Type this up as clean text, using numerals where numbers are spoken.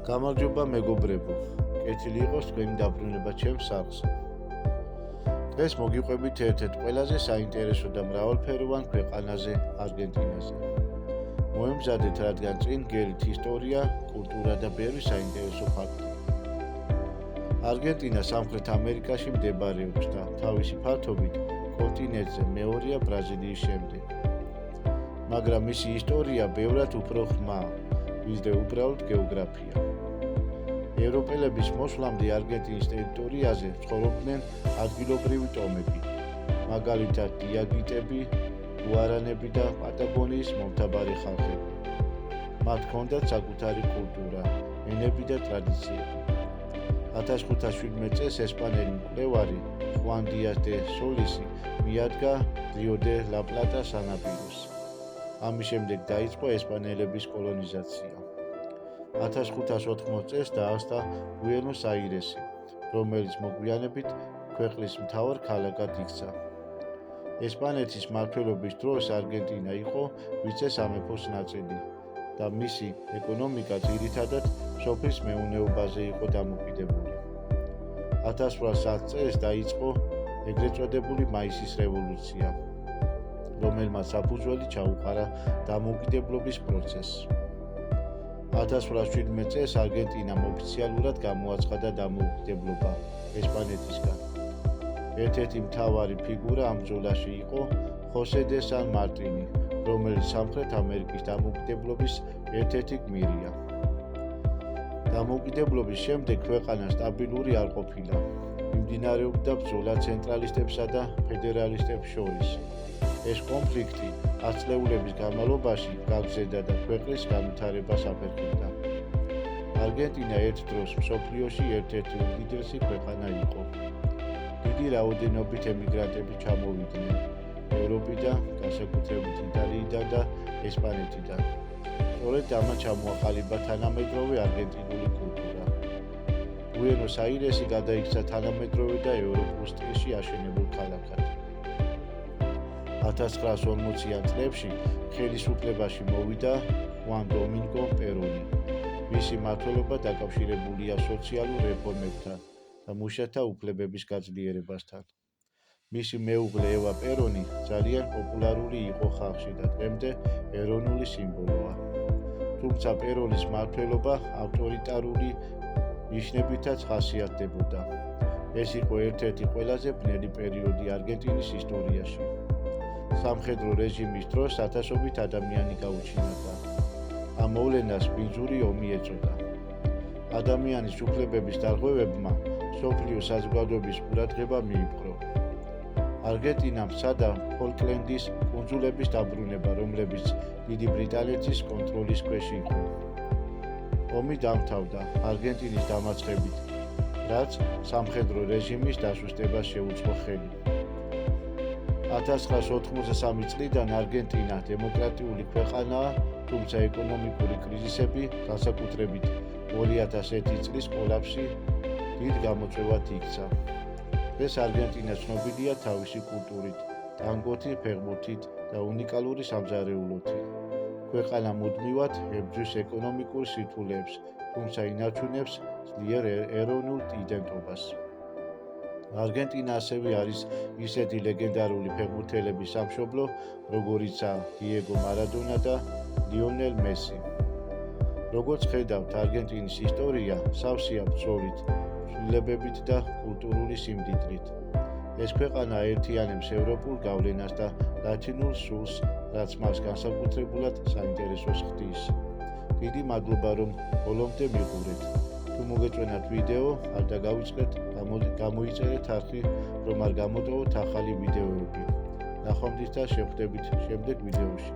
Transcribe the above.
გამარჯობა მეგობრებო, კეთილი იყოს თქვენი დაბრუნება ჩემს სახლზე. დღეს მოგიყვებით ერთ-ერთ ყველაზე საინტერესო და მრავალფეროვან ქვეყანაზე, არგენტინაზე. მოემზადეთ, რადგან წინ გერით ისტორია, კულტურა და ბევრი საინტერესო ფაქტი. არგენტინა სამხრეთ ამერიკაში მდებარეობს და თავისი ფართობით კონტინენტზე მეორეა ბრაზილიის შემდეგ. მაგრამ მისი ისტორია ბევრად უფრო ღრმაა, ვიდრე უბრალოდ გეოგრაფია. ევროპელების მოსვლამდე არგენტინის ტერიტორიაზე ცხოვრობდნენ ადგილობრივი ტომები, მაგალითად დიაგიტები, გუარანები და პატაგონიის მომთაბარე ხალხები. მათ ჰქონდათ საკუთარი კულტურა, ენები და ტრადიციები. 1517 წელს ესპანელი მკვლევარი ხუან დიას დე სოლისი მიადგა რიო დე ლა პლატას სანაპიროს. ამის შემდეგ დაიწყო ესპანელების კოლონიზაცია. 1580 წელს დაარსდა ბუენოს-აირესი, რომელიც მოგვიანებით ქვეყნის მთავარ ქალაქად იქცა. ესპანეთის მმართველობის დროს არგენტინა იყო ვიცე-სამეფოს ნაწილი და მისი ეკონომიკა ძირითადად სოფლის მეურნეობაზე იყო დამოკიდებული. 1800 წელს დაიწყო ეგრეთ წოდებული მაისის რევოლუცია, რომელმაც საფუძველი ჩაუყარა დამოუკიდებლობის პროცესს. 1817 წელს არგენტინამ ოფიციალურად გამოაცხადა დამოუკიდებლობა ესპანეთისგან. ერთ-ერთი მთავარი ფიგურა ამ ბრძოლაში იყო ხოსე დე სან მარტინი, რომელიც სამხრეთ ამერიკის დამოუკიდებლობის ერთ-ერთი გმირია. დამოუკიდებლობის შემდეგ ქვეყანა სტაბილური არ ყოფილა. მიმდინარეობდა ბრძოლა ცენტრალისტებსა და ფედერალისტებს შორის. ეს კონფლიქტი ათწლეულების განმავლობაში გაგრძელდა და ქვეყნის განვითარებას აფერხებდა. არგენტინა ერთ დროს მსოფლიოში ერთ-ერთი უდიდესი ქვეყანა იყო. დიდი რაოდენობით ემიგრანტები ჩამოვიდნენ ევროპიდან, განსაკუთრებით იტალიიდან და ესპანეთიდან. სწორედ ამან ჩამოაყალიბა თანამედროვე არგენტინული კულტურა. ბუენოს-აირესი გადაიქცა თანამედროვე და ევროპულ სტილში აშენებულ ქალაქად. 1940-იან წლებში ხელისუფლებაში მოვიდა ხუან დომინგო პერონი. მისი მმართველობა დაკავშირებულია სოციალურ რეფორმებთან და მუშათა უფლებების გაძლიერებასთან. მისი მეუღლე ევა პერონი ძალიან პოპულარული იყო ხალხში და დღემდე ეროვნული სიმბოლოა. თუმცა პერონის მმართველობა ავტორიტარული ნიშნებითაც ხასიათდებოდა. ეს იყო ერთ-ერთი ყველაზე ბნელი პერიოდი არგენტინის ისტორიაში. სამხედრო რეჟიმის დროს ათასობით ადამიანი გაუჩინარდა. ამ მოვლენას ბინძური ომი ეწოდა. ადამიანის უფლებების დარღვევებმა მსოფლიო საზოგადოების ყურადღება მიიპყრო. არგენტინამ სცადა ფოლკლენდის კუნძულების დაბრუნება, რომლებიც დიდი ბრიტანეთის კონტროლის ქვეშ იყო. ომი დამთავრდა არგენტინის დამარცხებით, რაც სამხედრო რეჟიმის დასუსტებას შეუწყო ხელი. 1983 წლიდან არგენტინა დემოკრატიული ქვეყანაა, თუმცა ეკონომიკური კრიზისები, განსაკუთრებით 2001 წლის კოლაფსი, დიდ გამოწვევად იქცა. ეს არგენტინა ცნობილია თავისი კულტურით, ტანგოთი, ფეხბურთით და უნიკალური სამზარეულოთი. ქვეყანა მუდმივად ებრძვის ეკონომიკურ სირთულეებს, თუმცა ინარჩუნებს ძლიერ ეროვნულ იდენტობას. არგენტინა ასევე არის ისეთი ლეგენდარული ფეხბურთელების სამშობლო, როგორიცაა დიეგო მარადონა და ლიონელ მესი. როგორც ხედავთ, არგენტინის ისტორია სავსეა ბრძოლით, ცვლილებებით და კულტურული სიმდიდრით. ეს ქვეყანა აერთიანებს ევროპულ გავლენას და ლათინურ სულს, რაც მას განსაკუთრებულად საინტერესოს ხდის. დიდი მადლობა, რომ ბოლომდე მიყურეთ. თუ მოგეწონათ ვიდეო, არ დაგავიწყდეთ, გამოიწერეთ არხი, რომ არ გამოტოვოთ ახალი ვიდეოები. ნახვამდის და შევხვდებით შემდეგ ვიდეოში.